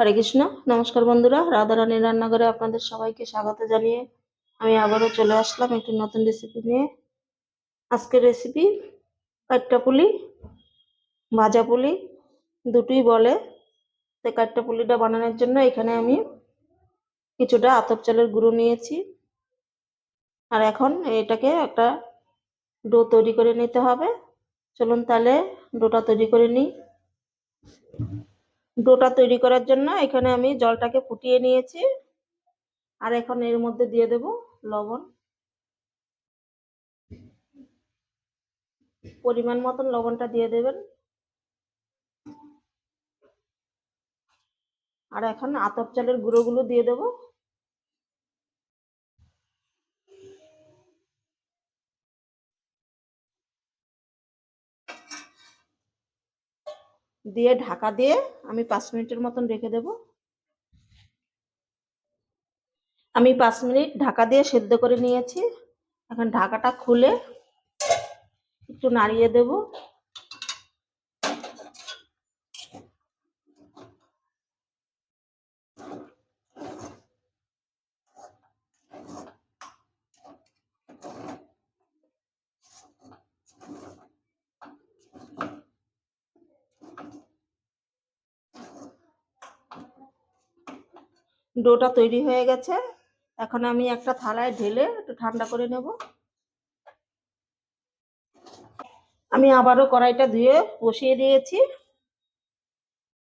হরে কৃষ্ণ। নমস্কার বন্ধুরা, রাধারানীর রান্নাঘরে আপনাদের সবাইকে স্বাগত জানিয়ে আমি আবারও চলে আসলাম একটি নতুন রেসিপি নিয়ে। আজকের রেসিপি কাট্টা পুলি, ভাজা পুলি দুটোই বলে। তো কাট্টা পুলিটা বানানোর জন্য এখানে আমি কিছুটা আতপ চালের গুঁড়ো নিয়েছি, আর এখন এটাকে একটা ডো তৈরি করে নিতে হবে। চলুন তাহলে ডোটা তৈরি করে নিই। ডোটা তৈরি করার জন্য এখানে আমি জলটাকে ফুটিয়ে নিয়েছি, আর এখন এর মধ্যে দিয়ে দেব লবণ। পরিমাণ মতন লবণটা দিয়ে দেবেন। আর এখন আতপ চালের গুঁড়োগুলো দিয়ে দেব। দিয়ে ঢাকা দিয়ে আমি 5 মিনিটের মতন রেখে দেব। আমি 5 মিনিট ঢাকা দিয়ে সেদ্ধ করে নিয়েছি। এখন ঢাকাটা খুলে একটু নাড়িয়ে দেব। ডোটা তৈরি হয়ে গেছে। এখন আমি একটা থালায় ঢেলে একটু ঠান্ডা করে নেব। আমি আবারও কড়াইটা ধুয়ে বসিয়ে দিয়েছি।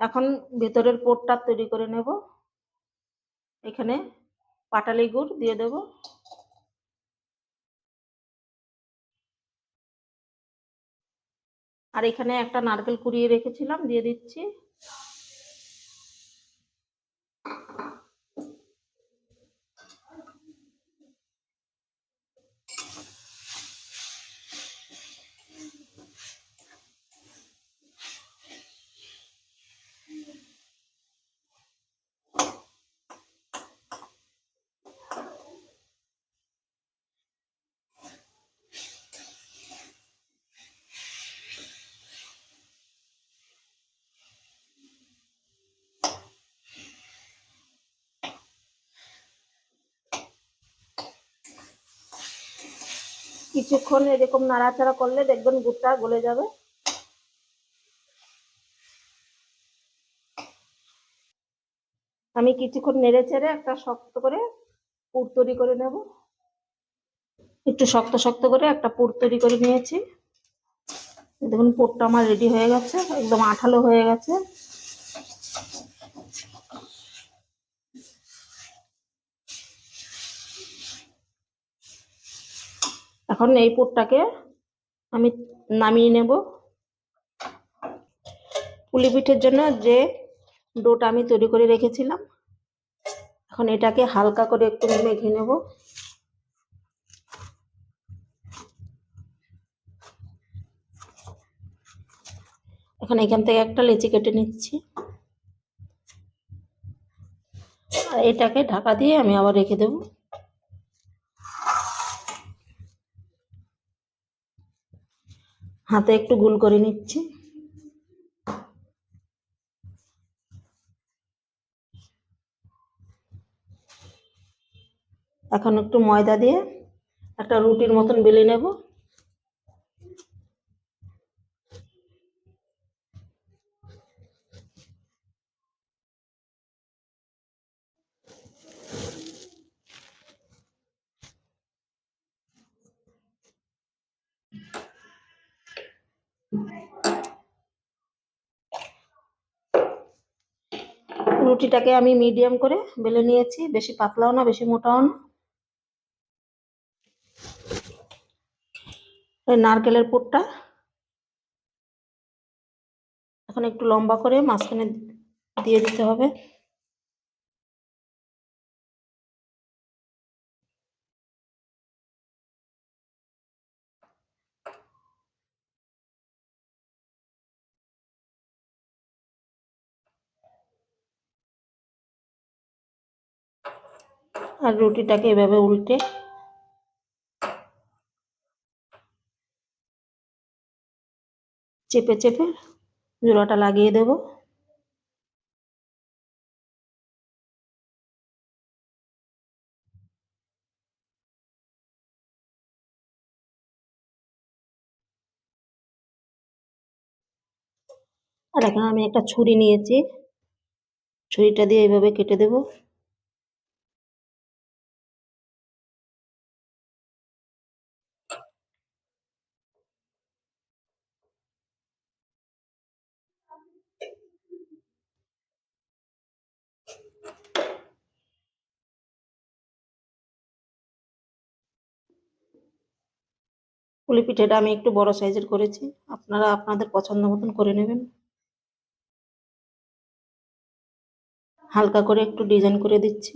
এখন ভেতরের পুরটা তৈরি করে নেব। এখানে পাটালি গুড় দিয়ে দেব। আর এখানে একটা নারকেল কুড়িয়ে রেখেছিলাম, দিয়ে দিচ্ছি। কিছুক্ষণ এরকম নাড়াচাড়া করলে দেখবেন গুড়টা গলে যাবে। আমি কিছুক্ষণ নেড়ে চেড়ে একটা শক্ত করে পুর তৈরি করে নেব। একটু শক্ত শক্ত করে একটা পুর তৈরি করে নিয়েছি। দেখুন পুরটা আমার রেডি হয়ে গেছে, একদম আঠালো হয়ে গেছে। এখন এই পুরটাকে আমি নামিয়ে নেব। পুলি পিঠের জন্য যে ডোটা আমি তৈরি করে রেখেছিলাম, এখন এটাকে হালকা করে একটু মেখে নেব। এখন এখান থেকে একটা লেচি কেটে নিচ্ছি, আর এটাকে ঢাকা দিয়ে আমি আবার রেখে দেব। হাতে একটু গোল করে নিচ্ছি। এখন একটু ময়দা দিয়ে একটা রুটির মতন বেলে নেব। রুটিটাকে আমি মিডিয়াম করে বেলে নিয়েছি, বেশি পাতলাও না বেশি মোটাও না। নারকেলের পুরটা এখন একটু লম্বা করে মাঝখানে দিয়ে দিতে হবে। আর রুটিটাকে এভাবে উল্টে চেপে চেপে জোড়াটা লাগিয়ে দেব। আর এখন আমি একটা ছুরি নিয়েছি, ছুরিটা দিয়ে এইভাবে কেটে দেব। পুলি পিঠেটা আমি একটু বড় সাইজের করেছি, আপনারা আপনাদের পছন্দ মতন করে নেবেন। হালকা করে একটু ডিজাইন করে দিচ্ছি।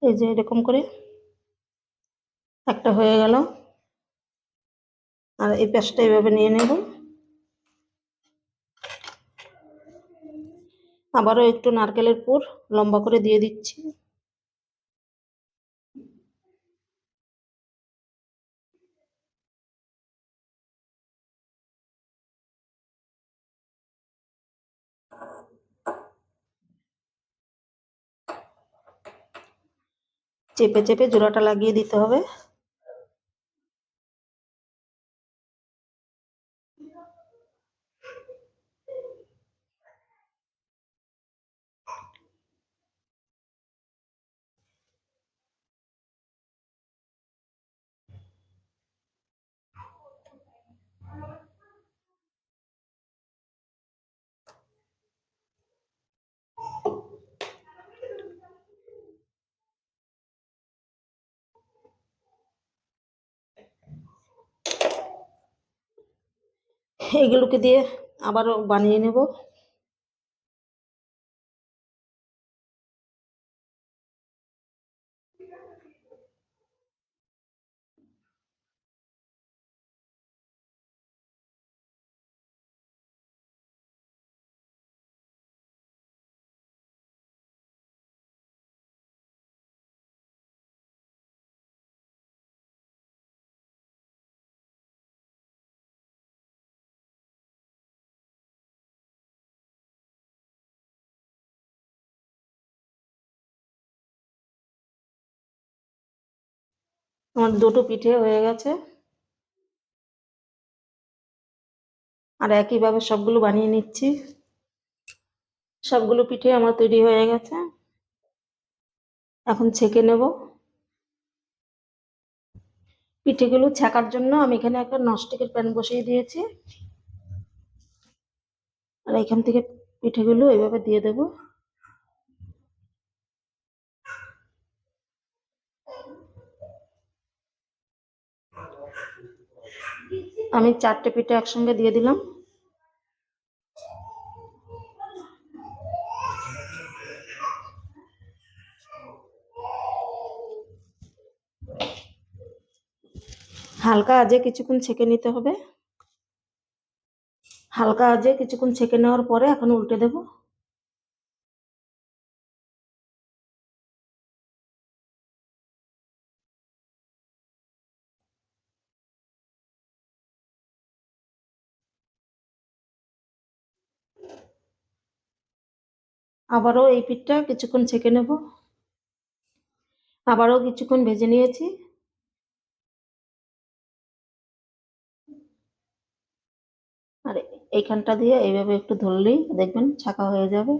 এই যে এরকম করে একটা হয়ে গেল, আর এই পাশটা এইভাবে নিয়ে নেব। আবারও একটু নারকেলের পুর লম্বা করে দিয়ে দিচ্ছি। চেপে চেপে জোড়াটা লাগিয়ে দিতে হবে। এইগুলোকে দিয়ে আবারও বানিয়ে নেব। আমার দুটো পিঠে হয়ে গেছে, আর একইভাবে সবগুলো বানিয়ে নিচ্ছি। সবগুলো পিঠে আমার তৈরি হয়ে গেছে, এখন ছেঁকে নেব। পিঠেগুলো ছ্যাঁকার জন্য আমি এখানে একটা ননস্টিকের প্যান বসিয়ে দিয়েছি, আর এখান থেকে পিঠেগুলো এইভাবে দিয়ে দেব। আমি 4টে পিঠে একসঙ্গে দিয়ে দিলাম। হালকা আঁচে কিছুক্ষণ ছেঁকে নিতে হবে। হালকা আঁচে কিছুক্ষণ ছেঁকে নেওয়ার পরে এখন উল্টে দেব। আবারও এই পিঠটা কিছুক্ষণ ছেঁকে নেব। আবারও কিছুক্ষণ ভেজে নিয়েছি। আর এইখানটা দিয়ে এইভাবে একটু ধরলেই দেখবেন ছাঁকা হয়ে যাবে।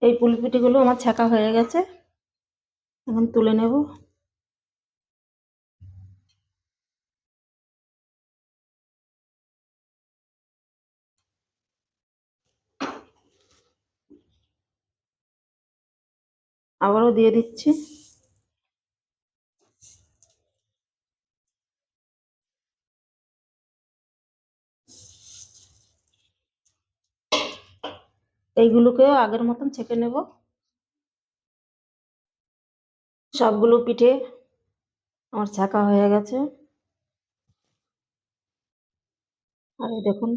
এই পুলি পিঠেগুলো আমার ছাঁকা হয়ে গেছে, এখন তুলে নেব। আবারও দিয়ে দিচ্ছি। এইগুলোকেও আগের মতন ছেঁকে নেব। সবগুলো পিঠে আমার ছাঁকা হয়ে গেছে। আর এই দেখুন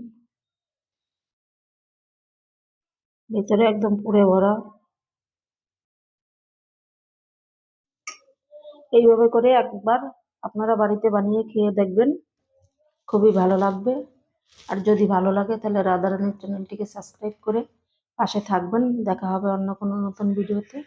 ভেতরে একদম পুরে ভরা। এইভাবে করে একবার আপনারা বাড়িতে বানিয়ে খেয়ে দেখবেন, খুবই ভালো লাগবে। আর যদি ভালো লাগে তাহলে রাধারানীর চ্যানেলটিকে সাবস্ক্রাইব করে পাশে থাকবেন। দেখা হবে অন্য কোনো নতুন ভিডিওতে।